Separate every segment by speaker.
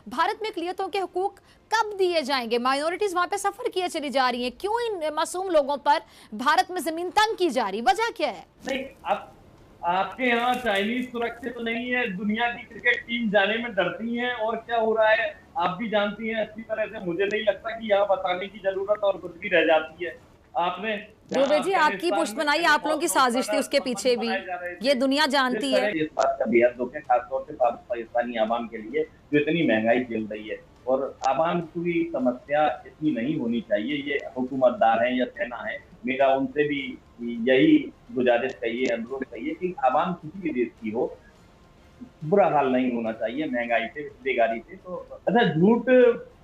Speaker 1: भारत में अक़लियतों के हुकूक कब दिए जाएंगे? माइनॉरिटीज वहां पे सफर किए चली जा रही हैं, क्यों इन मासूम लोगों पर भारत में जमीन तंग की जा रही, वजह क्या है?
Speaker 2: नहीं, आपके यहाँ चाइनीज सुरक्षित तो नहीं है, दुनिया की क्रिकेट टीम जाने में डरती हैं और क्या हो रहा है आप भी जानती हैं अच्छी तरह से। मुझे नहीं लगता कि यहाँ बताने की जरूरत और कुछ भी रह जाती है। आपने
Speaker 1: दुबे
Speaker 2: जहाँ
Speaker 1: जी, आपकी
Speaker 2: अफगानिस्तान
Speaker 1: पुष्ट
Speaker 2: में
Speaker 1: बनाई,
Speaker 2: पहले
Speaker 1: आप लोगों
Speaker 2: बहुत
Speaker 1: की साजिश थी
Speaker 2: रोजाना
Speaker 1: उसके
Speaker 2: संबंध
Speaker 1: पीछे भी,
Speaker 2: बनाए जा रहे
Speaker 1: ये
Speaker 2: थे,
Speaker 1: दुनिया
Speaker 2: जिस
Speaker 1: जानती है।
Speaker 2: तरह इस बात का बेहद दुख है खासतौर से पाकिस्तानी आवाम के लिए जो इतनी महंगाई झेल रही है। और आवाम की समस्या इतनी नहीं होनी चाहिए, ये हुकूमतदार हैं या सेना है, मेरा उनसे भी यही गुजारिश कहिए, अनुरोध कहिए कि आवाम किसी भी देश की हो, बुरा हाल नहीं होना चाहिए महंगाई से, बेगारी से। तो अच्छा, झूठ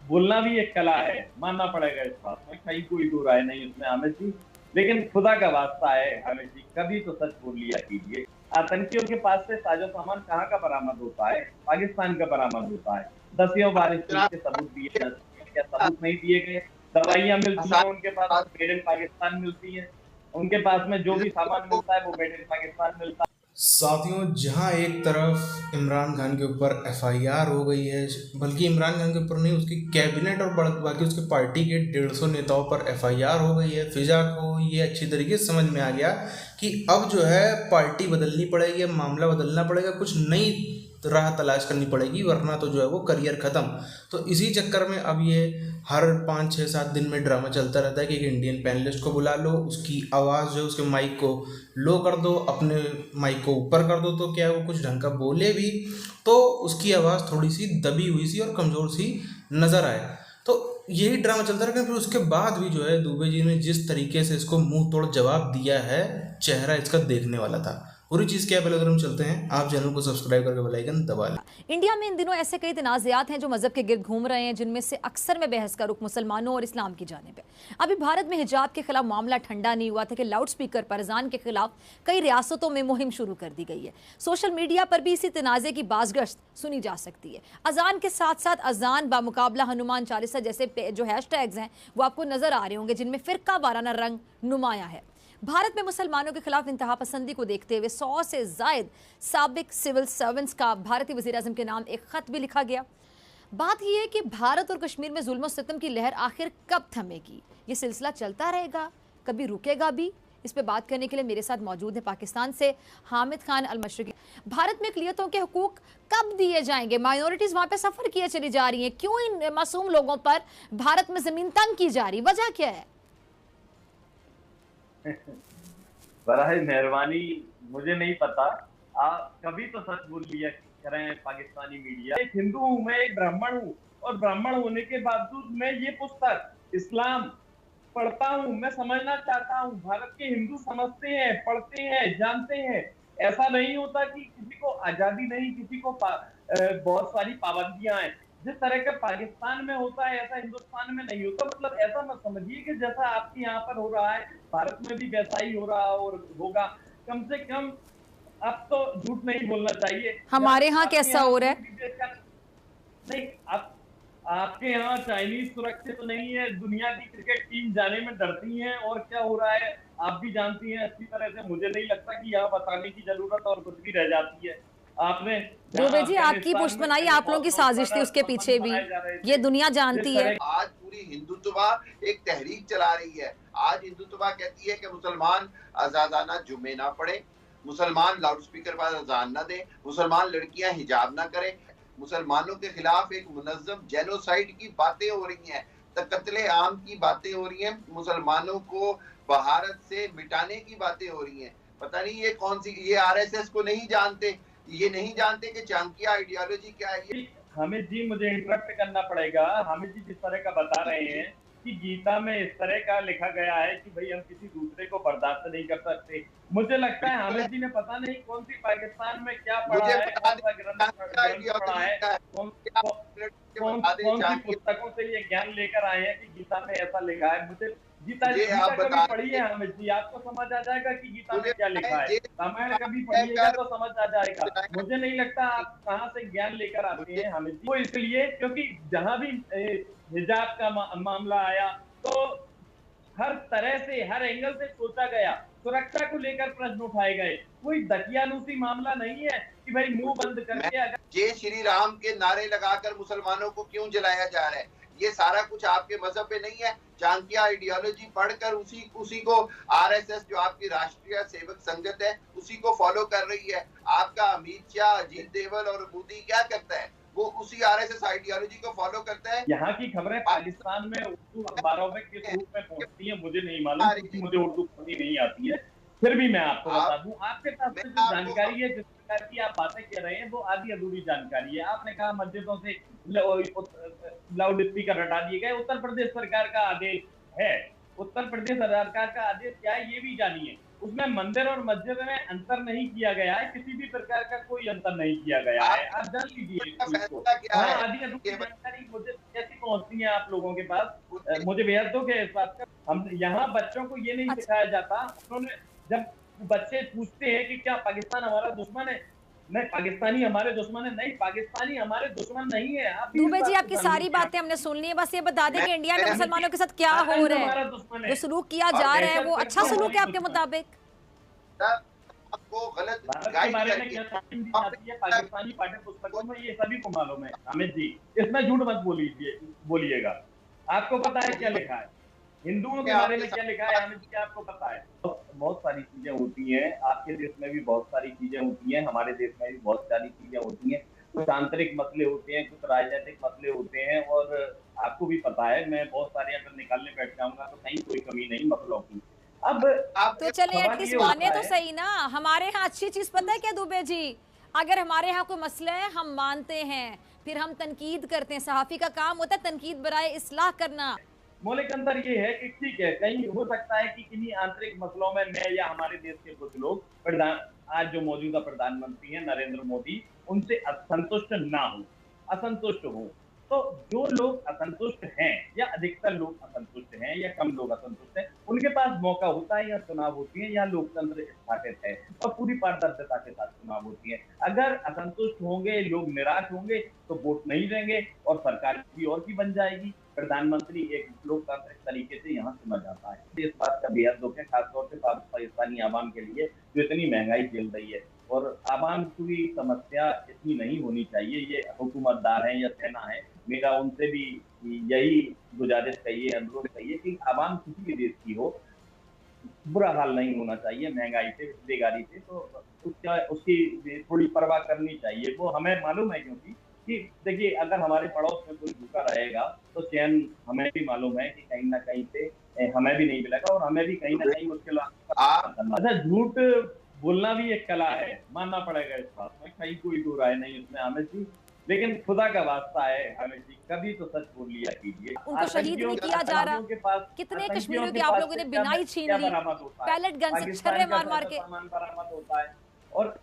Speaker 2: बोलना भी एक कला है, मानना पड़ेगा इस बात में, कहीं कोई दो राय नहीं उसमें हामिद जी। लेकिन खुदा का वास्ता है हामिद जी, कभी तो सच बोल लिया कीजिए। आतंकियों के पास से साजो सामान कहाँ का बरामद होता है? पाकिस्तान का बरामद होता है। दसियों बार इस चीज के सबूत दिए जा चुके हैं, क्या सबूत नहीं दिए गए? दवाइयां मिलती हैं उनके पास, मेड इन पाकिस्तान मिलती है। उनके पास में जो भी सामान मिलता है वो मेड इन पाकिस्तान मिलता है।
Speaker 3: साथियों, जहां एक तरफ इमरान खान के ऊपर एफआईआर हो गई है, बल्कि इमरान खान के ऊपर नहीं, उसकी कैबिनेट और बाकी उसके पार्टी के 150 नेताओं पर एफआईआर हो गई है, फिजा को ये अच्छी तरीके से समझ में आ गया कि अब जो है पार्टी बदलनी पड़ेगी, मामला बदलना पड़ेगा, कुछ नई राह तलाश करनी पड़ेगी, वरना तो जो है वो करियर ख़त्म। तो इसी चक्कर में अब ये हर 5-6-7 दिन में ड्रामा चलता रहता है कि एक इंडियन पैनलिस्ट को बुला लो, उसकी आवाज़ जो है उसके माइक को लो कर दो, अपने माइक को ऊपर कर दो, तो क्या है वो कुछ ढंग का बोले भी तो उसकी आवाज़ थोड़ी सी दबी हुई सी और कमज़ोर सी नज़र आए। तो यही ड्रामा चलता रहा। फिर उसके बाद भी जो है दुबे जी ने जिस तरीके से इसको मुंह तोड़ जवाब दिया है, चेहरा इसका देखने वाला था। पूरी चीज़ क्या है, पहले अगर हम चलते हैं, आप चैनल को सब्सक्राइब करके बेल आइकन दबा लें।
Speaker 1: इंडिया में इन दिनों ऐसे कई तनाज़ात हैं जो मजहब के गिर्द घूम रहे हैं, जिनमें से अक्सर में बहस का रुख मुसलमानों और इस्लाम की जानिब है। अभी भारत में हिजाब के खिलाफ मामला ठंडा नहीं हुआ था कि लाउड स्पीकर पर अजान के खिलाफ कई रियासतों में मुहिम शुरू कर दी गई है। सोशल मीडिया पर भी इसी तनाज़े की बाज़गश्त सुनी जा सकती है। अजान के साथ साथ अजान बामुकाबला हनुमान चालीसा जैसे जो हैशटैग्स हैं वो आपको नजर आ रहे होंगे, जिनमें फिरका वाराना रंग नुमाया है। भारत में मुसलमानों के खिलाफ इंतहा पसंदी को देखते हुए 100 से जायद साबिक सिविल सर्वेंट्स का भारतीय वज़ीर आज़म के नाम एक खत भी लिखा गया। बात यह है कि भारत और कश्मीर में जुल्म और सितम की लहर आखिर कब थमेगी? ये सिलसिला चलता रहेगा, कभी रुकेगा भी? इस पे बात करने के लिए मेरे साथ मौजूद है पाकिस्तान से हामिद खान अल मशरकी। भारत में अक़लियतों के हुकूक कब दिए जाएंगे? माइनॉरिटीज वहां पे सफर किए चली जा रही हैं, क्यों इन मासूम लोगों पर भारत में जमीन तंग की जा रही, वजह क्या है?
Speaker 2: बराए मेहरबानी, मुझे नहीं पता। आप कभी तो सच बोल लिया करें पाकिस्तानी मीडिया। एक हिंदू हूं मैं, एक ब्राह्मण हूं, और ब्राह्मण होने के बावजूद मैं ये पुस्तक इस्लाम पढ़ता हूं। मैं समझना चाहता हूं, भारत के हिंदू समझते हैं, पढ़ते हैं, जानते हैं। ऐसा नहीं होता कि किसी को आजादी नहीं, किसी को बहुत सारी पाबंदियां हैं। जिस तरह का पाकिस्तान में होता है ऐसा हिंदुस्तान में नहीं होता। मतलब ऐसा मत समझिए कि जैसा आपके यहाँ पर हो रहा है भारत में भी वैसा ही हो रहा और होगा। कम से कम अब तो झूठ नहीं बोलना चाहिए।
Speaker 1: हमारे यहाँ कैसा हो रहा है?
Speaker 2: नहीं, आपके यहाँ चाइनीज सुरक्षित तो नहीं है, दुनिया की क्रिकेट टीम जाने में डरती हैं और क्या हो रहा है आप भी जानती हैं अच्छी तरह से। मुझे नहीं लगता कि यहाँ बताने की जरूरत और कुछ भी रह जाती है। आपने
Speaker 1: दुबे जी, आपकी पुष्ट बनाई, आप लोगों की साजिश थी उसके पीछे भी, ये दुनिया जानती है।
Speaker 4: आज पूरी हिंदुत्ववा एक तहरीक चला रही है। आज हिंदुत्ववा कहती है कि मुसलमान आजादाना जुम्मे ना पढ़े, मुसलमान लाउड स्पीकर पर अजान ना दे, मुसलमान लड़कियां हिजाब ना करें, मुसलमानों के खिलाफ एक मुनज़्ज़म जेनोसाइड की बातें हो रही हैं, कत्ले आम की बातें हो रही हैं, मुसलमानों को भारत से मिटाने की बातें हो रही हैं। पता नहीं ये कौन सी, ये आरएसएस को नहीं जानते, ये नहीं जानते कि चाणक्य आइडियोलॉजी क्या है।
Speaker 2: हामिद जी, मुझे इंटरप्ट करना पड़ेगा। हामिद जी जिस तरह का बता रहे हैं कि गीता में इस तरह का लिखा गया है कि भाई हम किसी दूसरे को बर्दाश्त नहीं कर सकते। मुझे लगता है हामिद जी ने पता नहीं कौन सी पाकिस्तान में क्या पढ़ा है, कौन सा ग्रंथ पढ़ा है, कौन सी पुस्तकों से ये ज्ञान लेकर आए हैं कि गीता में ऐसा लिखा है। मुझे गीता कभी पढ़ी है हामिद जी, आपको समझ आ जाएगा कि गीता में क्या लिखा है। रामायण कभी पढ़िएगा तो समझ आ जाएगा। मुझे नहीं लगता आप कहाँ से ज्ञान लेकर आते हैं हामिद जी। वो इसलिए क्योंकि जहां भी हिजाब का मामला आया तो हर तरह से, हर एंगल से सोचा गया, सुरक्षा को लेकर प्रश्न उठाए गए। कोई दकियानूसी मामला नहीं है कि भाई मुंह बंद करके अगर
Speaker 4: जय श्री राम के नारे लगाकर मुसलमानों को क्यों जलाया जा रहा है? ये सारा कुछ आपके मजहब में नहीं है। चाणक्य आइडियोलॉजी पढ़कर उसी को आरएसएस, जो आपकी राष्ट्रीय सेवक संगत है, उसी को फॉलो कर रही है। आपका अमित शाह, अजीत देवल और मोदी क्या करता है? वो उसी आरएसएस आइडियोलॉजी को फॉलो करता है।
Speaker 2: यहाँ की खबरें पाकिस्तान में उर्दू अखबारों में किस रूप में पहुंचती है मुझे नहीं मालूम, क्योंकि मुझे उर्दू पढ़नी नहीं आती है। फिर भी मैं आपको बता दूं, आपके पास जो जानकारी है, जिस प्रकार की आप बातें कर रहे हैं, वो आधी अधूरी जानकारी है। आपने कहा मस्जिदों से लाउड स्पीकर हटा दिए गए, उत्तर प्रदेश सरकार का आदेश है। उत्तर प्रदेश सरकार का आदेश क्या है ये भी जानिए। उसमें मंदिर और मस्जिद में अंतर नहीं किया गया है, किसी भी प्रकार का कोई अंतर नहीं किया गया है। आप जान लीजिए आधी अधूरी जानकारी मुझे कैसी पहुंचती है आप लोगों के पास, मुझे बेहद दुख है इस बात का। हम यहाँ बच्चों को ये नहीं सिखाया जाता। उन्होंने जब बच्चे पूछते हैं कि क्या पाकिस्तान हमारा दुश्मन है, नहीं पाकिस्तानी हमारे दुश्मन है, नहीं पाकिस्तानी हमारे दुश्मन नहीं है।
Speaker 1: दुबे जी, आपकी सारी बातें हमने सुन ली है, बस ये बता दें कि इंडिया में मुसलमानों के साथ क्या हो रहा है, जो सलूक किया जा रहा है वो अच्छा सलूक है आपके मुताबिक?
Speaker 4: आपको गलत
Speaker 2: गाइड करके पाकिस्तानी पाठ्य पुस्तकों में ये सभी को मालूम है। अमित जी, इसमें झूठ मत बोलिएगा। आपको पता है क्या लिखा है हिंदुओं के बारे में, क्या लिखा है अमित जी, आपको पता है? बहुत सारी चीजें होती हैं, आपके देश में भी बहुत सारी चीजें होती हैं, हमारे देश में भी बहुत सारी चीजें होती हैं। कुछ आंतरिक मसले होते हैं, कुछ राजनीतिक मसले होते हैं, और आपको भी पता है मैं बहुत सारे अगर निकालने बैठ जाऊंगा तो कहीं कोई कमी नहीं मसलों की। अब
Speaker 1: तो चलिए एटलीस्ट माने तो सही ना। हमारे यहाँ अच्छी चीज पता है क्या दुबे जी, अगर हमारे यहाँ कोई मसला है हम मानते हैं, फिर हम तनकीद करते हैं। सहाफी का काम होता है तनकीद बराए इस्लाह करना।
Speaker 2: मौलिक अंतर ये है कि ठीक है, कहीं हो सकता है कि किन्हीं आंतरिक मसलों में मैं या हमारे देश के कुछ लोग आज जो मौजूदा प्रधानमंत्री हैं नरेंद्र मोदी, उनसे असंतुष्ट ना हो, असंतुष्ट हो। तो जो लोग असंतुष्ट हैं, या अधिकतर लोग असंतुष्ट हैं या कम लोग असंतुष्ट हैं, उनके पास मौका होता है या चुनाव होती है या लोकतंत्र स्थापित है और पूरी पारदर्शिता के साथ चुनाव होती है। अगर असंतुष्ट होंगे, लोग निराश होंगे तो वोट नहीं देंगे और सरकार किसी और की बन जाएगी। प्रधानमंत्री एक लोकतांत्रिक तरीके से यहाँ चुना जाता है। इस बात का बेहद दुख है, खासतौर से पाकिस्तानी आवाम के लिए जो इतनी महंगाई झेल रही है। और आवाम की समस्या इतनी नहीं होनी चाहिए। ये हुकूमतदार हैं या सेना है, मेरा उनसे भी यही गुजारिश कहिए, अनुरोध कहिए कि आवाम किसी भी देश की हो, बुरा हाल नहीं होना चाहिए महंगाई से, बेगारी से। तो उसकी थोड़ी परवाह करनी चाहिए। वो हमें मालूम है, क्योंकि कि देखिए अगर हमारे पड़ोस में कोई भूखा रहेगा तो चैन हमें भी मालूम है कि कहीं ना कहीं से हमें भी नहीं मिलेगा और हमें भी कहीं ना कहीं मुश्किल। अच्छा, झूठ बोलना भी एक कला है, मानना पड़ेगा इस बात में, कहीं कोई दो राय नहीं उसमें हमें जी। लेकिन खुदा का वास्ता है हमें जी, कभी तो सच बोल लिया कीजिए।
Speaker 1: उनको शहीद नहीं किया जा रहा, कितने कश्मीरियों के आप लोगों ने बिनाई छीन ली, पैलेट गन से छर्रे मार मार के
Speaker 2: बरामद होता है। और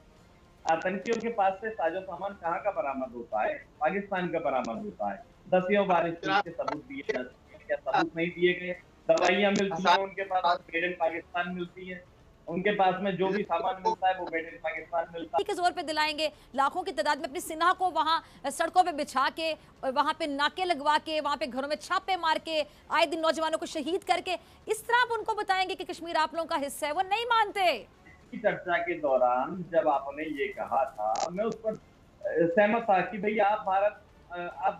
Speaker 2: आतंकियों के पास से साजो सामान कहाँ का बरामद होता है? पाकिस्तान का बरामद होता है। 10 बार इस चीज के सबूत दिए, क्या सबूत नहीं दिए गए? दवाइयां मिलती हैं उनके पास, मेड इन पाकिस्तान मिलती है। उनके पास में जो भी सामान मिलता है वो मेड इन पाकिस्तान मिलता है।
Speaker 1: के जोर पे दिलाएंगे, लाखों की तादाद में अपनी सिन्हा को वहां सड़कों पे बिछा के, वहां पे नाके लगवा के, वहां पे घरों में छापे मार के, आए दिन नौजवानों को शहीद करके, इस तरह आप उनको बताएंगे कि कश्मीर आप लोगों का हिस्सा है? वो नहीं मानते।
Speaker 2: चर्चा के दौरान जब आपने ये कहा था, मैं उस पर सहमत था कि भैया आप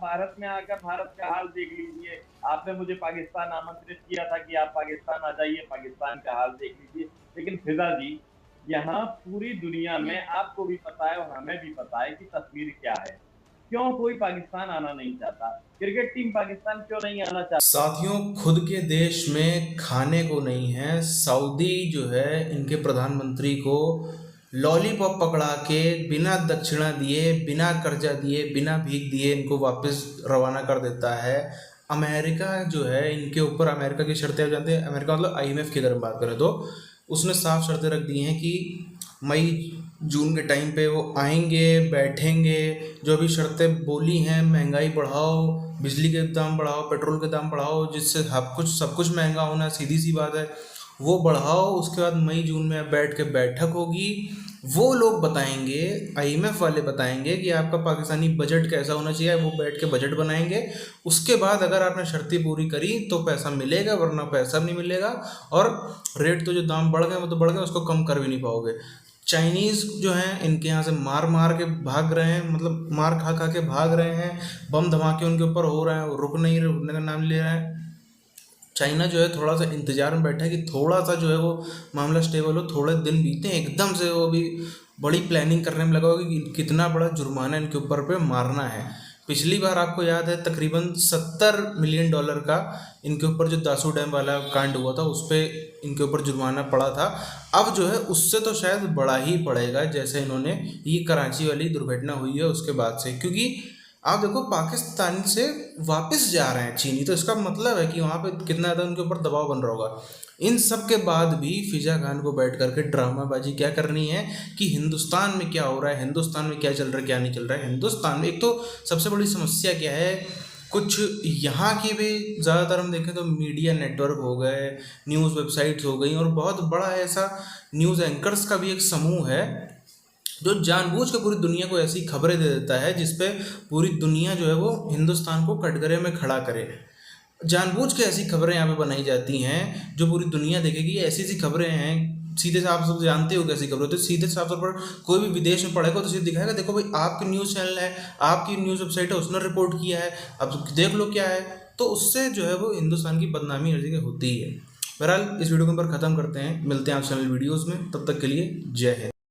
Speaker 2: भारत में आकर भारत का हाल देख लीजिए। आपने मुझे पाकिस्तान आमंत्रित किया था कि आप पाकिस्तान आ जाइए, पाकिस्तान का हाल देख लीजिए। लेकिन फिजा जी, यहाँ पूरी दुनिया में आपको भी पता है और हमें भी पता है कि तस्वीर क्या है। क्यों कोई पाकिस्तान आना नहीं चाहता? क्रिकेट टीम पाकिस्तान क्यों नहीं आना चाहती?
Speaker 3: साथियों, खुद के देश में खाने को नहीं है, सऊदी जो है इनके प्रधानमंत्री को लॉलीपॉप पकड़ा के बिना दक्षिणा दिए, बिना कर्जा दिए, बिना भीख दिए इनको वापस रवाना कर देता है। अमेरिका जो है इनके ऊपर, अमेरिका की शर्तें आप जानते हैं, अमेरिका मतलब IMF की अगर बात करें तो उसने साफ शर्तें रख दी हैं कि मई जून के टाइम पे वो आएंगे, बैठेंगे, जो भी शर्तें बोली हैं, महंगाई बढ़ाओ, बिजली के दाम बढ़ाओ, पेट्रोल के दाम बढ़ाओ, जिससे सब कुछ महंगा होना सीधी सी बात है, वो बढ़ाओ। उसके बाद मई जून में बैठ के बैठक होगी, वो लोग बताएंगे, IMF वाले बताएंगे कि आपका पाकिस्तानी बजट कैसा होना चाहिए, वो बैठ के बजट बनाएंगे। उसके बाद अगर आपने शर्तें पूरी करी तो पैसा मिलेगा, वरना पैसा नहीं मिलेगा। और रेट तो जो दाम बढ़ गए वो तो बढ़ गए, उसको कम कर भी नहीं पाओगे। चाइनीज़ जो हैं इनके यहाँ से मार मार के भाग रहे हैं, मतलब मार खा खा के भाग रहे हैं, बम धमाके उनके ऊपर हो रहे हैं, वो रुकने का नाम ले रहे हैं। चाइना जो है थोड़ा सा इंतजार में बैठा है कि थोड़ा सा जो है वो मामला स्टेबल हो, थोड़े दिन बीते, एकदम से वो भी बड़ी प्लानिंग करने में लगा होगा कि कितना बड़ा जुर्माना इनके ऊपर पे मारना है। पिछली बार आपको याद है तकरीबन $70 मिलियन का इनके ऊपर जो दासू डैम वाला कांड हुआ था उस पर इनके ऊपर जुर्माना पड़ा था। अब जो है उससे तो शायद बड़ा ही पड़ेगा, जैसे इन्होंने ये कराची वाली दुर्घटना हुई है उसके बाद से। क्योंकि आप देखो पाकिस्तान से वापस जा रहे हैं चीनी, तो इसका मतलब है कि वहाँ पे कितना ज़्यादा उनके ऊपर दबाव बन रहा होगा। इन सब के बाद भी फिजा खान को बैठ करके ड्रामाबाजी क्या करनी है कि हिंदुस्तान में क्या हो रहा है, हिंदुस्तान में क्या चल रहा है, क्या नहीं चल रहा है। हिंदुस्तान में एक तो सबसे बड़ी समस्या क्या है, कुछ यहाँ की भी ज़्यादातर हम देखें तो मीडिया नेटवर्क हो गए, न्यूज़ वेबसाइट्स हो गई, और बहुत बड़ा ऐसा न्यूज़ एंकर्स का भी एक समूह है जो जानबूझ के पूरी दुनिया को ऐसी खबरें दे देता है जिसपे पूरी दुनिया जो है वो हिंदुस्तान को कटघरे में खड़ा करे। जानबूझ के ऐसी खबरें यहाँ पे बनाई जाती हैं जो पूरी दुनिया देखेगी। ऐसी ऐसी खबरें हैं, सीधे से आप सब जानते हो कैसी खबरें होती है। सीधे साफ तौर पर कोई भी विदेश में पढ़ेगा तो सीधे दिखाएगा, देखो भाई आपकी न्यूज़ चैनल है, आपकी न्यूज़ वेबसाइट है, उसने रिपोर्ट किया है, अब देख लो क्या है। तो उससे जो है वो हिंदुस्तान की बदनामी हर जगह होती ही है। बहरहाल इस वीडियो को पर ख़त्म करते हैं, मिलते हैं आप चैनल वीडियोज़ में, तब तक के लिए जय हिंद।